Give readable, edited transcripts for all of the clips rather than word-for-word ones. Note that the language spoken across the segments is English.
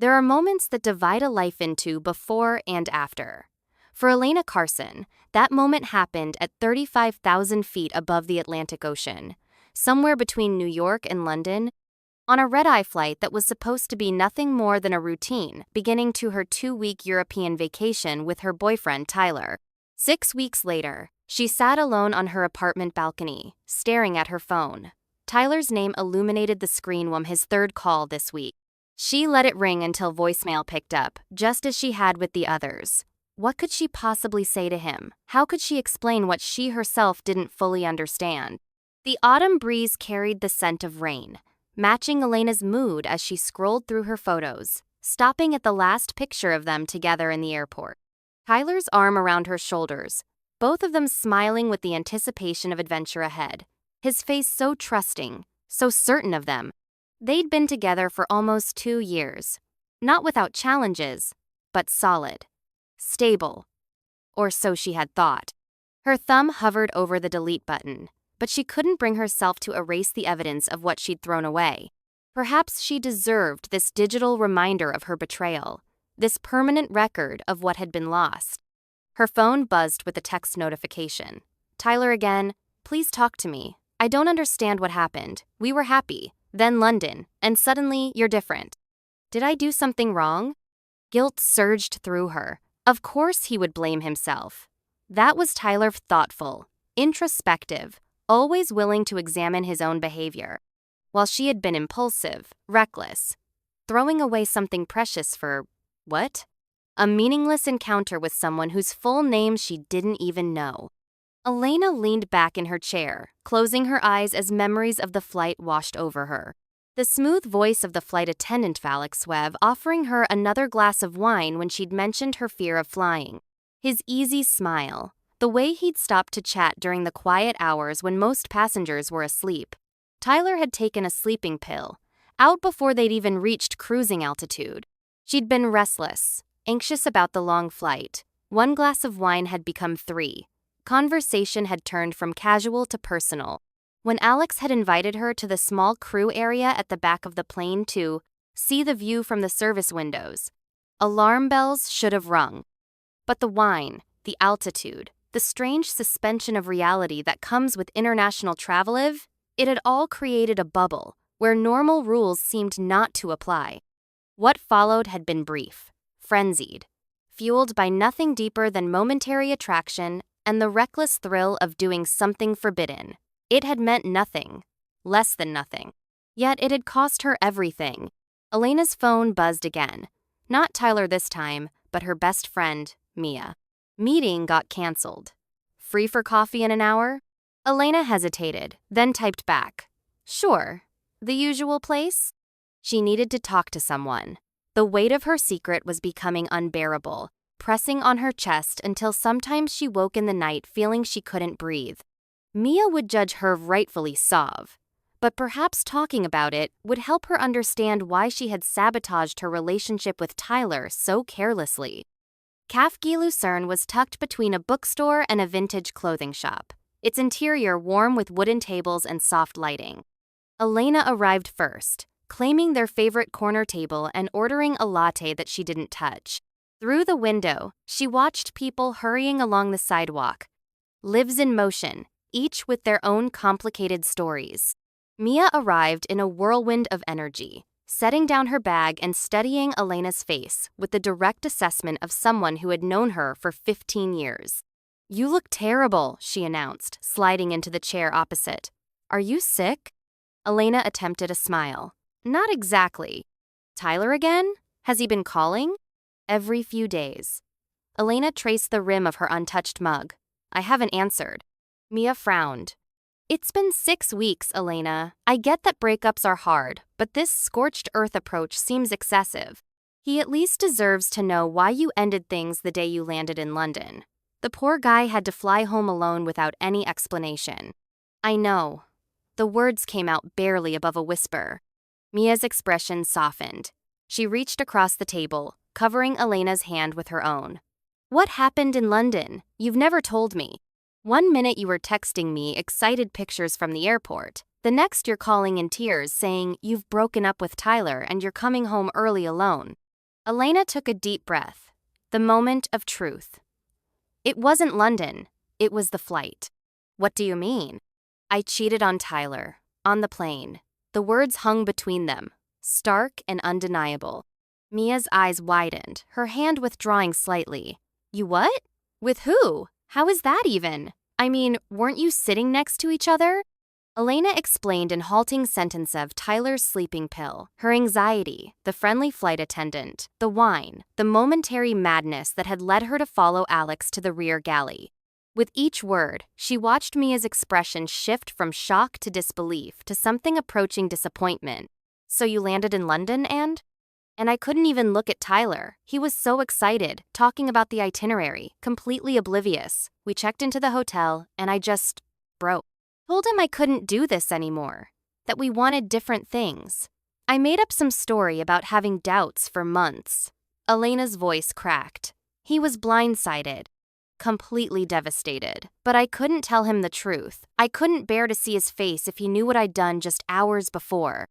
There are moments that divide a life into before and after. For Elena Carson, that moment happened at 35,000 feet above the Atlantic Ocean, somewhere between New York and London, on a red-eye flight that was supposed to be nothing more than a routine, beginning to her 2-week European vacation with her boyfriend Tyler. 6 weeks later, she sat alone on her apartment balcony, staring at her phone. Tyler's name illuminated the screen on his third call this week. She let it ring until voicemail picked up, just as she had with the others. What could she possibly say to him? How could she explain what she herself didn't fully understand? The autumn breeze carried the scent of rain, matching Elena's mood as she scrolled through her photos, stopping at the last picture of them together in the airport. Tyler's arm around her shoulders, both of them smiling with the anticipation of adventure ahead. His face so trusting, so certain of them. They'd been together for almost 2 years. Not without challenges, but solid. Stable. Or so she had thought. Her thumb hovered over the delete button, but she couldn't bring herself to erase the evidence of what she'd thrown away. Perhaps she deserved this digital reminder of her betrayal, this permanent record of what had been lost. Her phone buzzed with a text notification. Tyler again, please talk to me. I don't understand what happened. We were happy, then London, and suddenly you're different. Did I do something wrong? Guilt surged through her. Of course he would blame himself. That was Tyler, thoughtful, introspective, always willing to examine his own behavior, while she had been impulsive, reckless, throwing away something precious for, what? A meaningless encounter with someone whose full name she didn't even know. Elena leaned back in her chair, closing her eyes as memories of the flight washed over her. The smooth voice of the flight attendant Felix Webb offering her another glass of wine when she'd mentioned her fear of flying. His easy smile, the way he'd stopped to chat during the quiet hours when most passengers were asleep. Tyler had taken a sleeping pill, out before they'd even reached cruising altitude. She'd been restless, anxious about the long flight. 1 glass of wine had become 3. Conversation had turned from casual to personal. When Alex had invited her to the small crew area at the back of the plane to see the view from the service windows, alarm bells should have rung. But the wine, the altitude, the strange suspension of reality that comes with international travel, it had all created a bubble where normal rules seemed not to apply. What followed had been brief, frenzied, fueled by nothing deeper than momentary attraction and the reckless thrill of doing something forbidden. It had meant nothing, less than nothing. Yet it had cost her everything. Elena's phone buzzed again. Not Tyler this time, but her best friend, Mia. Meeting got canceled. Free for coffee in an hour? Elena hesitated, then typed back. Sure. The usual place? She needed to talk to someone. The weight of her secret was becoming unbearable, pressing on her chest until sometimes she woke in the night feeling she couldn't breathe. Mia would judge her rightfully sob, but perhaps talking about it would help her understand why she had sabotaged her relationship with Tyler so carelessly. Café Lucerne was tucked between a bookstore and a vintage clothing shop, its interior warm with wooden tables and soft lighting. Elena arrived first, claiming their favorite corner table and ordering a latte that she didn't touch. Through the window, she watched people hurrying along the sidewalk. Lives in motion, each with their own complicated stories. Mia arrived in a whirlwind of energy, setting down her bag and studying Elena's face with the direct assessment of someone who had known her for 15 years. You look terrible, she announced, sliding into the chair opposite. Are you sick? Elena attempted a smile. Not exactly. Tyler again? Has he been calling? Every few days. Elena traced the rim of her untouched mug. I haven't answered. Mia frowned. It's been 6 weeks, Elena. I get that breakups are hard, but this scorched earth approach seems excessive. He at least deserves to know why you ended things the day you landed in London. The poor guy had to fly home alone without any explanation. I know. The words came out barely above a whisper. Mia's expression softened. She reached across the table, covering Elena's hand with her own. What happened in London? You've never told me. 1 minute you were texting me excited pictures from the airport. The next you're calling in tears saying you've broken up with Tyler and you're coming home early alone. Elena took a deep breath. The moment of truth. It wasn't London. It was the flight. What do you mean? I cheated on Tyler. On the plane. The words hung between them, stark and undeniable. Mia's eyes widened, her hand withdrawing slightly. You what? With who? How is that even? I mean, weren't you sitting next to each other? Elena explained in halting sentence of Tyler's sleeping pill, her anxiety, the friendly flight attendant, the wine, the momentary madness that had led her to follow Alex to the rear galley. With each word, she watched Mia's expression shift from shock to disbelief to something approaching disappointment. So you landed in London, and? And I couldn't even look at Tyler. He was so excited, talking about the itinerary, completely oblivious. We checked into the hotel, and I just broke. Told him I couldn't do this anymore, that we wanted different things. I made up some story about having doubts for months. Elena's voice cracked. He was blindsided, completely devastated, but I couldn't tell him the truth. I couldn't bear to see his face if he knew what I'd done just hours before.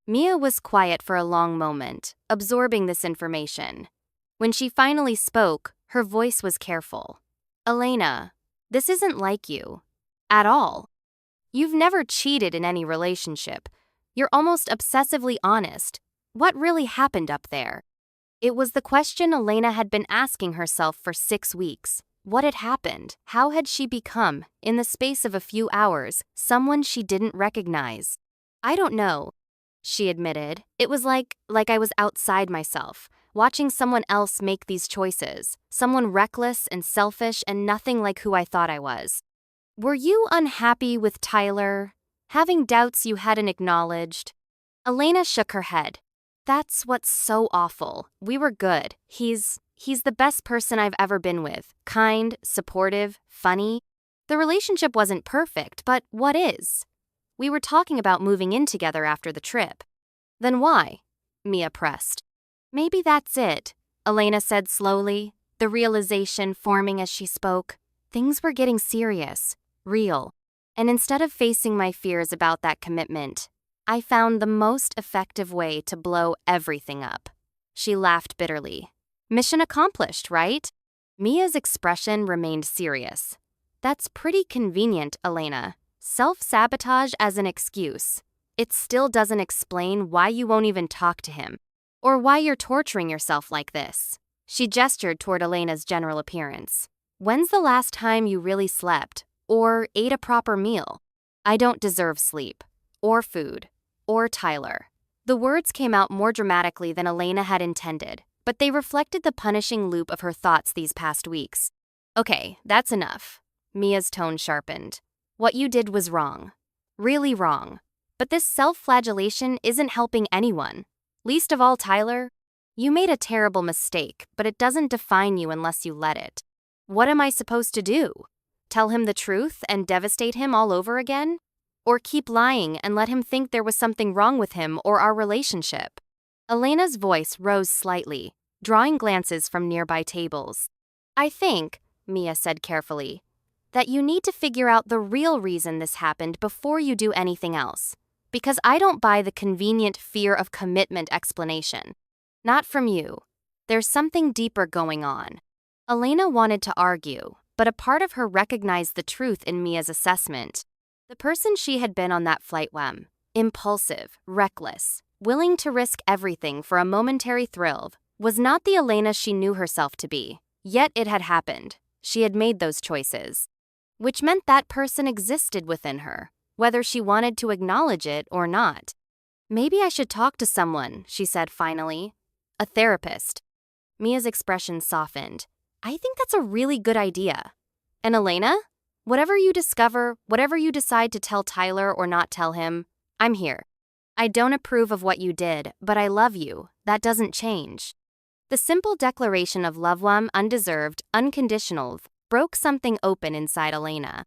Mia was quiet for a long moment, absorbing this information. When she finally spoke, her voice was careful. Elena, this isn't like you. At all. You've never cheated in any relationship. You're almost obsessively honest. What really happened up there? It was the question Elena had been asking herself for 6 weeks. What had happened? How had she become, in the space of a few hours, someone she didn't recognize? I don't know, she admitted. It was like I was outside myself, watching someone else make these choices, someone reckless and selfish and nothing like who I thought I was. Were you unhappy with Tyler? Having doubts you hadn't acknowledged? Elena shook her head. That's what's so awful. We were good. He's the best person I've ever been with. Kind, supportive, funny. The relationship wasn't perfect, but what is? We were talking about moving in together after the trip. Then why? Mia pressed. Maybe that's it, Elena said slowly, the realization forming as she spoke. Things were getting serious. Real. And instead of facing my fears about that commitment, I found the most effective way to blow everything up. She laughed bitterly. Mission accomplished, right? Mia's expression remained serious. That's pretty convenient, Elena. Self-sabotage as an excuse. It still doesn't explain why you won't even talk to him, or why you're torturing yourself like this. She gestured toward Elena's general appearance. When's the last time you really slept? Or ate a proper meal? I don't deserve sleep, or food, or Tyler. The words came out more dramatically than Elena had intended, but they reflected the punishing loop of her thoughts these past weeks. Okay, that's enough. Mia's tone sharpened. What you did was wrong. Really wrong. But this self-flagellation isn't helping anyone. Least of all Tyler. You made a terrible mistake, but it doesn't define you unless you let it. What am I supposed to do? Tell him the truth and devastate him all over again? Or keep lying and let him think there was something wrong with him or our relationship? Elena's voice rose slightly, drawing glances from nearby tables. I think, Mia said carefully, that you need to figure out the real reason this happened before you do anything else. Because I don't buy the convenient fear of commitment explanation. Not from you. There's something deeper going on. Elena wanted to argue, but a part of her recognized the truth in Mia's assessment. The person she had been on that flight was impulsive, reckless, willing to risk everything for a momentary thrill, was not the Elena she knew herself to be. Yet it had happened. She had made those choices. Which meant that person existed within her, whether she wanted to acknowledge it or not. Maybe I should talk to someone, she said finally. A therapist. Mia's expression softened. I think that's a really good idea. And Elena? Whatever you discover, whatever you decide to tell Tyler or not tell him, I'm here. I don't approve of what you did, but I love you. That doesn't change. The simple declaration of love, undeserved, unconditional, broke something open inside Elena.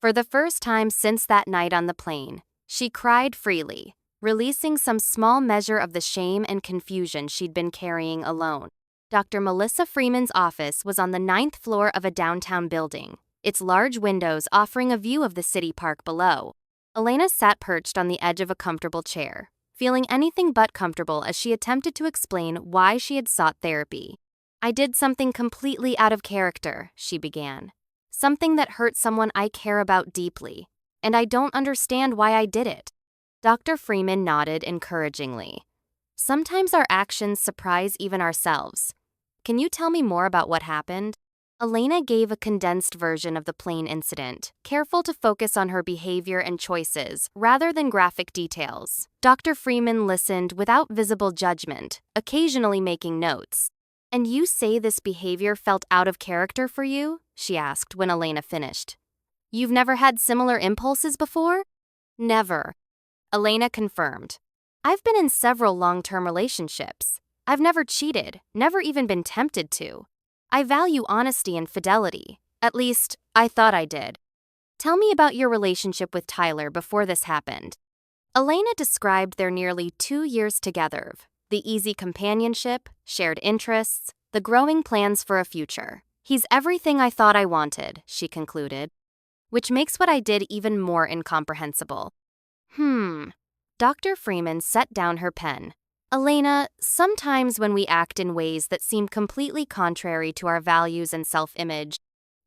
For the first time since that night on the plane, she cried freely, releasing some small measure of the shame and confusion she'd been carrying alone. Dr. Melissa Freeman's office was on the 9th floor of a downtown building, its large windows offering a view of the city park below. Elena sat perched on the edge of a comfortable chair, feeling anything but comfortable as she attempted to explain why she had sought therapy. "I did something completely out of character," she began. "Something that hurt someone I care about deeply, and I don't understand why I did it." Dr. Freeman nodded encouragingly. "Sometimes our actions surprise even ourselves. Can you tell me more about what happened?" Elena gave a condensed version of the plain incident, careful to focus on her behavior and choices rather than graphic details. Dr. Freeman listened without visible judgment, occasionally making notes. "And you say this behavior felt out of character for you?" she asked when Elena finished. "You've never had similar impulses before?" "Never," Elena confirmed. "I've been in several long-term relationships. I've never cheated, never even been tempted to. I value honesty and fidelity. At least, I thought I did." "Tell me about your relationship with Tyler before this happened." Elena described their nearly 2 years together, the easy companionship, shared interests, the growing plans for a future. "He's everything I thought I wanted," she concluded, which makes what I did even more incomprehensible. Dr. Freeman set down her pen. "Elena, sometimes when we act in ways that seem completely contrary to our values and self-image,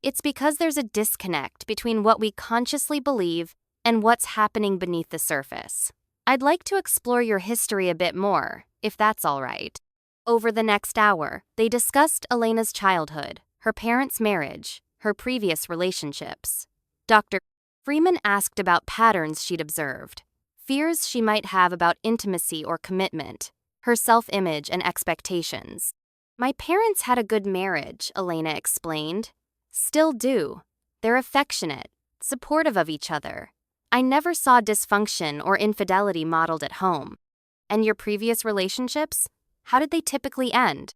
it's because there's a disconnect between what we consciously believe and what's happening beneath the surface. I'd like to explore your history a bit more, if that's all right." Over the next hour, they discussed Elena's childhood, her parents' marriage, her previous relationships. Dr. Freeman asked about patterns she'd observed, fears she might have about intimacy or commitment, her self-image and expectations. "My parents had a good marriage," Elena explained. "Still do. They're affectionate, supportive of each other. I never saw dysfunction or infidelity modeled at home." "And your previous relationships? How did they typically end?"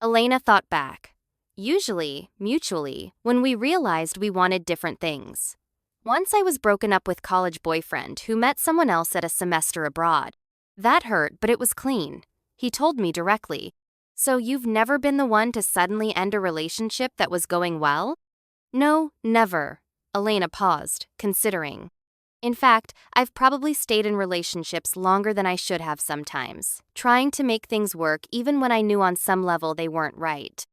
Elena thought back. "Usually, mutually, when we realized we wanted different things. Once I was broken up with college boyfriend who met someone else at a semester abroad. That hurt, but it was clean. He told me directly. So you've never been the one to suddenly end a relationship that was going well?" "No, never." Elena paused, considering. "In fact, I've probably stayed in relationships longer than I should have sometimes, trying to make things work even when I knew on some level they weren't right."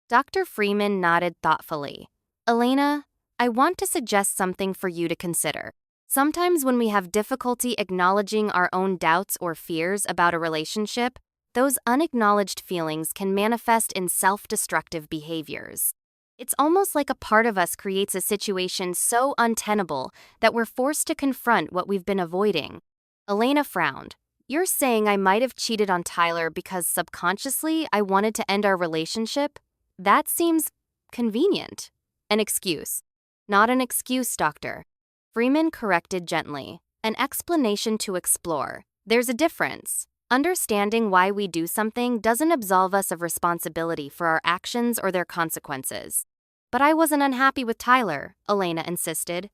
Dr. Freeman nodded thoughtfully. "Elena, I want to suggest something for you to consider. Sometimes when we have difficulty acknowledging our own doubts or fears about a relationship, those unacknowledged feelings can manifest in self-destructive behaviors. It's almost like a part of us creates a situation so untenable that we're forced to confront what we've been avoiding." Elena frowned. "You're saying I might have cheated on Tyler because subconsciously I wanted to end our relationship? That seems convenient." "An excuse." "Not an excuse, doctor." Freeman corrected gently. "An explanation to explore. There's a difference. Understanding why we do something doesn't absolve us of responsibility for our actions or their consequences." "But I wasn't unhappy with Tyler," Elena insisted.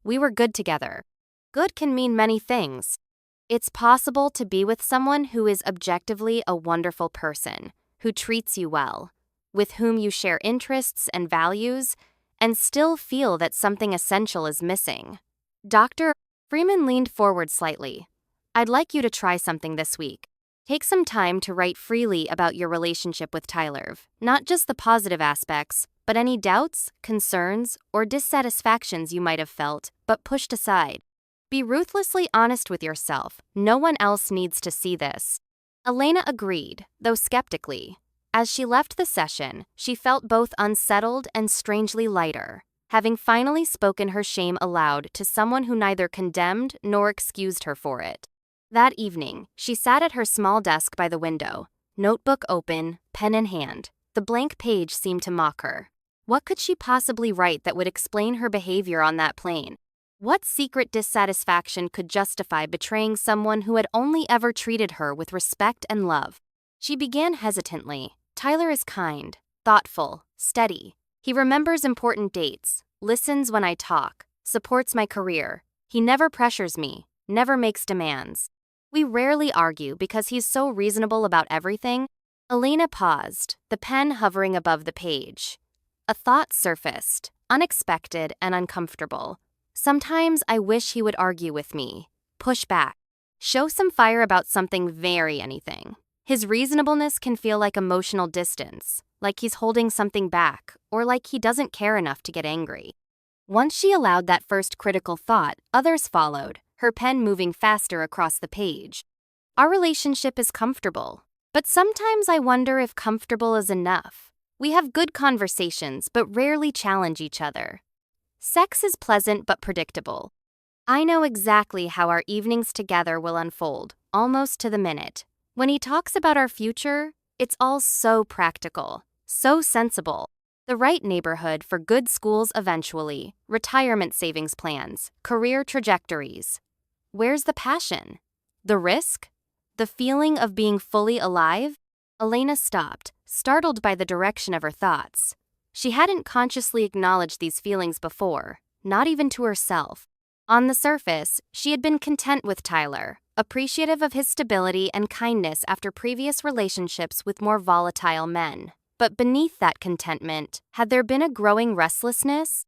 "We were good together." Good can mean many things. It's possible to be with someone who is objectively a wonderful person, who treats you well, with whom you share interests and values, and still feel that something essential is missing. Dr. Freeman leaned forward slightly. "I'd like you to try something this week. Take some time to write freely about your relationship with Tyler, not just the positive aspects, but any doubts, concerns, or dissatisfactions you might have felt, but pushed aside. Be ruthlessly honest with yourself. No one else needs to see this." Elena agreed, though skeptically. As she left the session, she felt both unsettled and strangely lighter, having finally spoken her shame aloud to someone who neither condemned nor excused her for it. That evening, she sat at her small desk by the window, notebook open, pen in hand. The blank page seemed to mock her. What could she possibly write that would explain her behavior on that plane? What secret dissatisfaction could justify betraying someone who had only ever treated her with respect and love? She began hesitantly. "Tyler is kind, thoughtful, steady. He remembers important dates, listens when I talk, supports my career. He never pressures me, never makes demands. We rarely argue because he's so reasonable about everything." Elena paused, the pen hovering above the page. A thought surfaced, unexpected and uncomfortable. "Sometimes I wish he would argue with me, push back." Show some fire about something very anything. His reasonableness can feel like emotional distance, like he's holding something back, or like he doesn't care enough to get angry. Once she allowed that first critical thought, others followed, her pen moving faster across the page. Our relationship is comfortable, but sometimes I wonder if comfortable is enough. We have good conversations, but rarely challenge each other. Sex is pleasant but predictable. I know exactly how our evenings together will unfold, almost to the minute. When he talks about our future, it's all so practical, so sensible. The right neighborhood for good schools eventually, retirement savings plans, career trajectories. Where's the passion? The risk? The feeling of being fully alive? Elena stopped, startled by the direction of her thoughts. She hadn't consciously acknowledged these feelings before, not even to herself. On the surface, she had been content with Tyler, appreciative of his stability and kindness after previous relationships with more volatile men. But beneath that contentment, had there been a growing restlessness?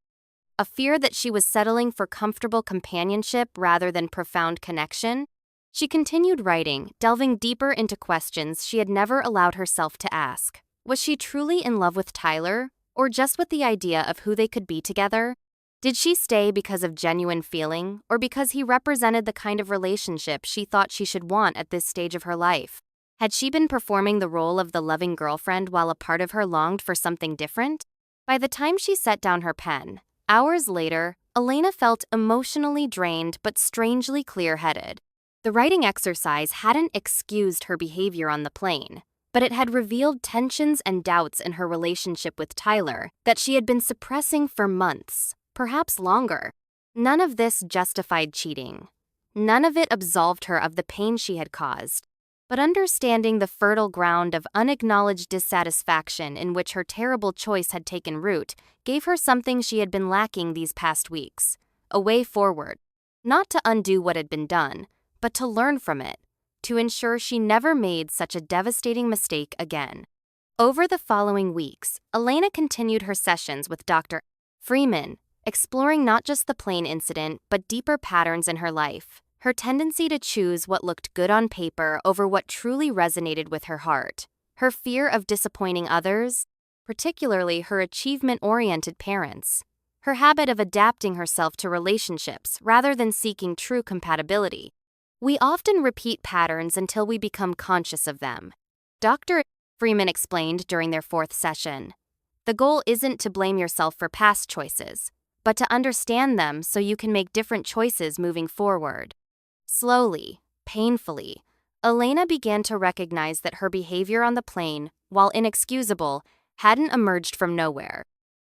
A fear that she was settling for comfortable companionship rather than profound connection? She continued writing, delving deeper into questions she had never allowed herself to ask. Was she truly in love with Tyler, or just with the idea of who they could be together? Did she stay because of genuine feeling, or because he represented the kind of relationship she thought she should want at this stage of her life? Had she been performing the role of the loving girlfriend while a part of her longed for something different? By the time she set down her pen, hours later, Elena felt emotionally drained but strangely clear-headed. The writing exercise hadn't excused her behavior on the plane, but it had revealed tensions and doubts in her relationship with Tyler that she had been suppressing for months, perhaps longer. None of this justified cheating. None of it absolved her of the pain she had caused. But understanding the fertile ground of unacknowledged dissatisfaction in which her terrible choice had taken root gave her something she had been lacking these past weeks: a way forward. Not to undo what had been done, but to learn from it, to ensure she never made such a devastating mistake again. Over the following weeks, Elena continued her sessions with Dr. Freeman, exploring not just the plane incident but deeper patterns in her life. Her tendency to choose what looked good on paper over what truly resonated with her heart. Her fear of disappointing others, particularly her achievement-oriented parents. Her habit of adapting herself to relationships rather than seeking true compatibility. We often repeat patterns until we become conscious of them. Dr. Freeman explained during their fourth session. The goal isn't to blame yourself for past choices, but to understand them so you can make different choices moving forward. Slowly, painfully, Elena began to recognize that her behavior on the plane, while inexcusable, hadn't emerged from nowhere.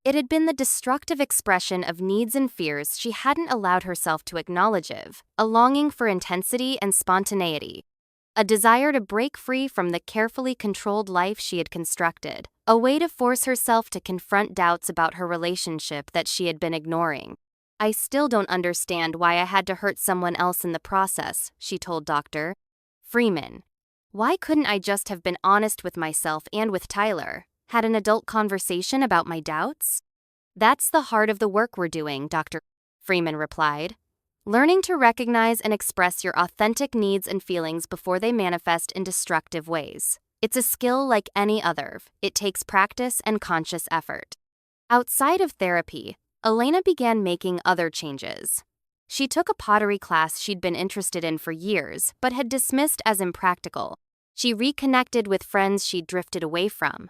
It had been the destructive expression of needs and fears she hadn't allowed herself to acknowledge, a longing for intensity and spontaneity, a desire to break free from the carefully controlled life she had constructed, a way to force herself to confront doubts about her relationship that she had been ignoring. I still don't understand why I had to hurt someone else in the process, she told Dr. Freeman. Why couldn't I just have been honest with myself and with Tyler, had an adult conversation about my doubts? That's the heart of the work we're doing, Dr. Freeman replied. Learning to recognize and express your authentic needs and feelings before they manifest in destructive ways. It's a skill like any other. It takes practice and conscious effort. Outside of therapy, Elena began making other changes. She took a pottery class she'd been interested in for years, but had dismissed as impractical. She reconnected with friends she'd drifted away from.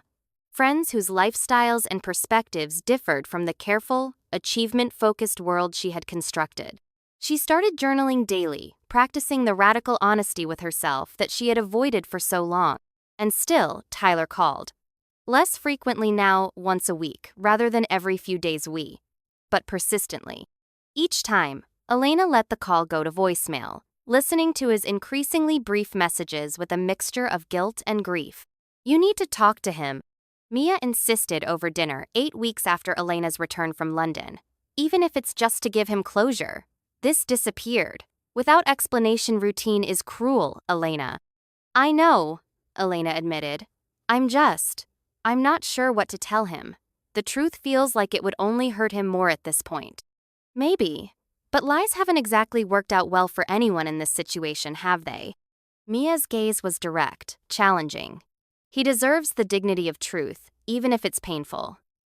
Friends whose lifestyles and perspectives differed from the careful, achievement-focused world she had constructed. She started journaling daily, practicing the radical honesty with herself that she had avoided for so long. And still, Tyler called. Less frequently now, once a week, rather than every few days but persistently. Each time, Elena let the call go to voicemail, listening to his increasingly brief messages with a mixture of guilt and grief. You need to talk to him, Mia insisted over dinner 8 weeks after Elena's return from London. Even if it's just to give him closure. This disappeared. Without explanation, routine is cruel, Elena. I know, Elena admitted. I'm not sure what to tell him. The truth feels like it would only hurt him more at this point. Maybe. But lies haven't exactly worked out well for anyone in this situation, have they? Mia's gaze was direct, challenging. He deserves the dignity of truth, even if it's painful.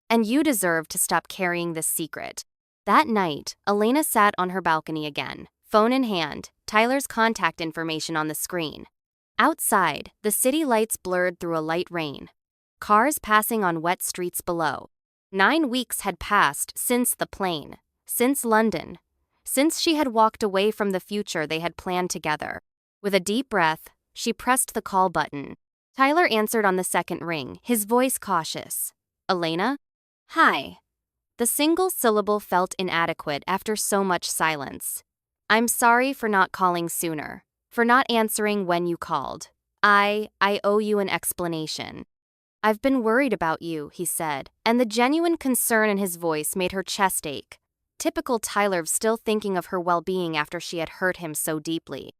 And you deserve to stop carrying this secret. That night, Elena sat on her balcony again, phone in hand, Tyler's contact information on the screen. Outside, the city lights blurred through a light rain. Cars passing on wet streets below. 9 weeks had passed since the plane, since London, since she had walked away from the future they had planned together. With a deep breath, she pressed the call button. Tyler answered on the second ring, his voice cautious. Elena? Hi. The single syllable felt inadequate after so much silence. I'm sorry for not calling sooner, for not answering when you called. I owe you an explanation. I've been worried about you, he said, and the genuine concern in his voice made her chest ache. Typical Tyler, still thinking of her well-being after she had hurt him so deeply.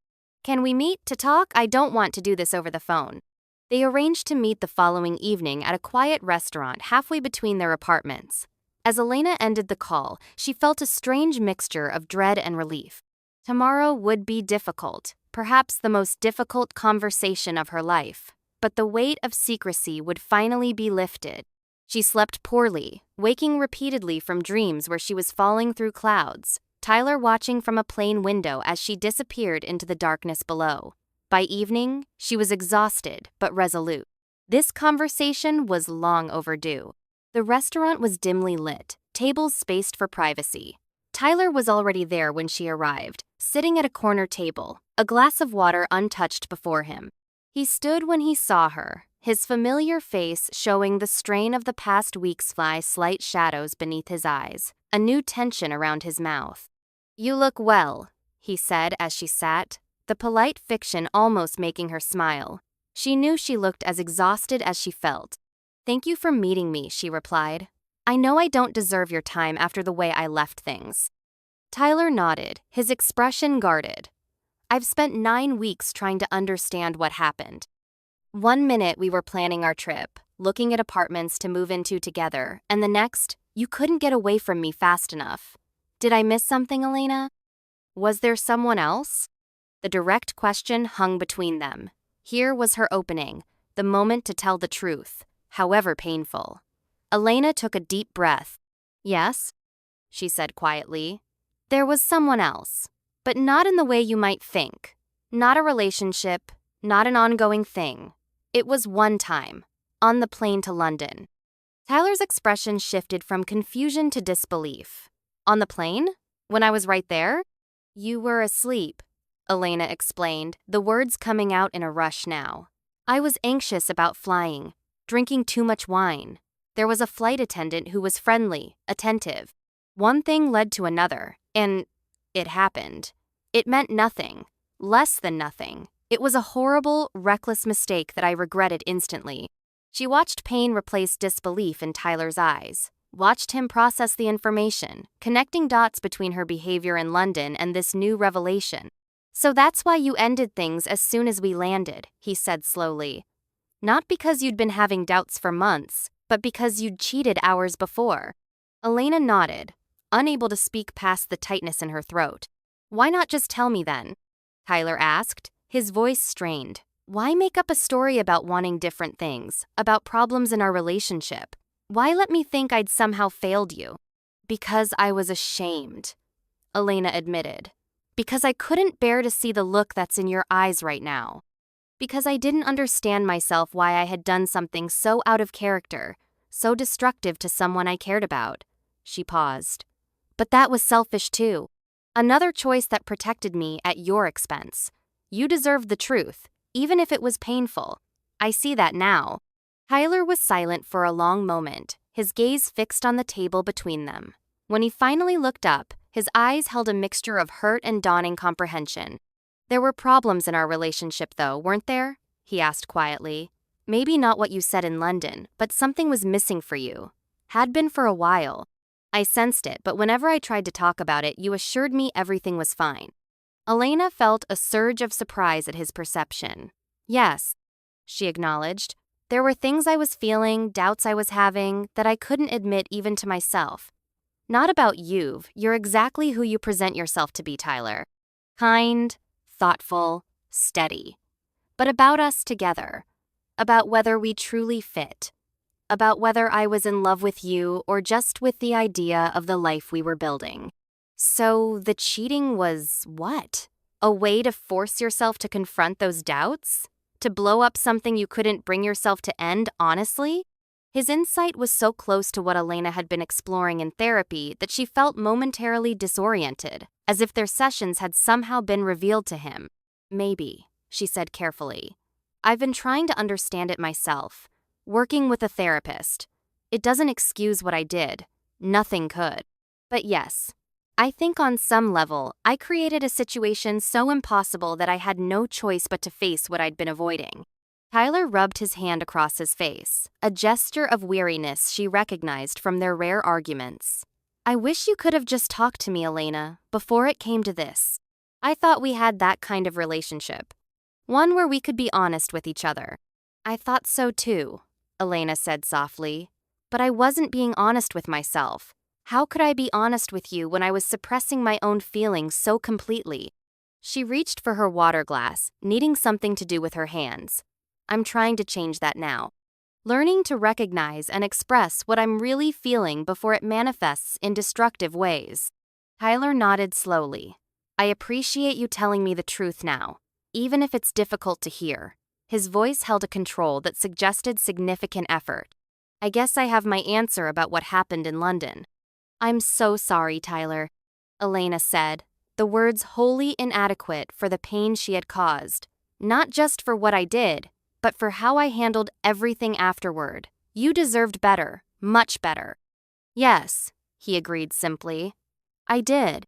Can we meet to talk? I don't want to do this over the phone. They arranged to meet the following evening at a quiet restaurant halfway between their apartments. As Elena ended the call, she felt a strange mixture of dread and relief. Tomorrow would be difficult, perhaps the most difficult conversation of her life, but the weight of secrecy would finally be lifted. She slept poorly, waking repeatedly from dreams where she was falling through clouds, Tyler watching from a plane window as she disappeared into the darkness below. By evening, she was exhausted but resolute. This conversation was long overdue. The restaurant was dimly lit, tables spaced for privacy. Tyler was already there when she arrived, sitting at a corner table, a glass of water untouched before him. He stood when he saw her, his familiar face showing the strain of the past week's slight shadows beneath his eyes, a new tension around his mouth. You look well, he said as she sat, the polite fiction almost making her smile. She knew she looked as exhausted as she felt. Thank you for meeting me, she replied. I know I don't deserve your time after the way I left things. Tyler nodded, his expression guarded. I've spent 9 weeks trying to understand what happened. 1 minute we were planning our trip, looking at apartments to move into together, and the next, you couldn't get away from me fast enough. Did I miss something, Elena? Was there someone else? The direct question hung between them. Here was her opening, the moment to tell the truth, however painful. Elena took a deep breath. Yes, she said quietly. There was someone else, but not in the way you might think. Not a relationship, not an ongoing thing. It was one time, on the plane to London. Tyler's expression shifted from confusion to disbelief. On the plane? When I was right there? You were asleep, Elena explained, the words coming out in a rush now. I was anxious about flying, drinking too much wine. There was a flight attendant who was friendly, attentive. One thing led to another, and it happened. It meant nothing, less than nothing. It was a horrible, reckless mistake that I regretted instantly. She watched pain replace disbelief in Tyler's eyes, watched him process the information, connecting dots between her behavior in London and this new revelation. So that's why you ended things as soon as we landed, he said slowly. Not because you'd been having doubts for months, but because you'd cheated hours before. Elena nodded, unable to speak past the tightness in her throat. Why not just tell me then? Tyler asked, his voice strained. Why make up a story about wanting different things, about problems in our relationship? Why let me think I'd somehow failed you? Because I was ashamed, Elena admitted. Because I couldn't bear to see the look that's in your eyes right now. Because I didn't understand myself why I had done something so out of character, so destructive to someone I cared about. She paused. But that was selfish too. Another choice that protected me at your expense. You deserved the truth, even if it was painful. I see that now. Tyler was silent for a long moment, his gaze fixed on the table between them. When he finally looked up, his eyes held a mixture of hurt and dawning comprehension. There were problems in our relationship though, weren't there? He asked quietly. Maybe not what you said in London, but something was missing for you. Had been for a while. I sensed it, but whenever I tried to talk about it, you assured me everything was fine. Elena felt a surge of surprise at his perception. Yes, she acknowledged. There were things I was feeling, doubts I was having, that I couldn't admit even to myself. Not about you're exactly who you present yourself to be, Tyler. Kind, thoughtful, steady. But about us together. About whether we truly fit. About whether I was in love with you or just with the idea of the life we were building. So the cheating was what? A way to force yourself to confront those doubts? To blow up something you couldn't bring yourself to end honestly? His insight was so close to what Elena had been exploring in therapy that she felt momentarily disoriented, as if their sessions had somehow been revealed to him. Maybe, she said carefully. I've been trying to understand it myself. Working with a therapist. It doesn't excuse what I did. Nothing could. But yes, I think on some level, I created a situation so impossible that I had no choice but to face what I'd been avoiding. Tyler rubbed his hand across his face, a gesture of weariness she recognized from their rare arguments. I wish you could have just talked to me, Elena, before it came to this. I thought we had that kind of relationship. One where we could be honest with each other. I thought so too, Elena said softly. But I wasn't being honest with myself. How could I be honest with you when I was suppressing my own feelings so completely? She reached for her water glass, needing something to do with her hands. I'm trying to change that now. Learning to recognize and express what I'm really feeling before it manifests in destructive ways. Tyler nodded slowly. I appreciate you telling me the truth now, even if it's difficult to hear. His voice held a control that suggested significant effort. I guess I have my answer about what happened in London. I'm so sorry, Tyler, Elena said, the words wholly inadequate for the pain she had caused. Not just for what I did, but for how I handled everything afterward. You deserved better, much better. Yes, he agreed simply. I did.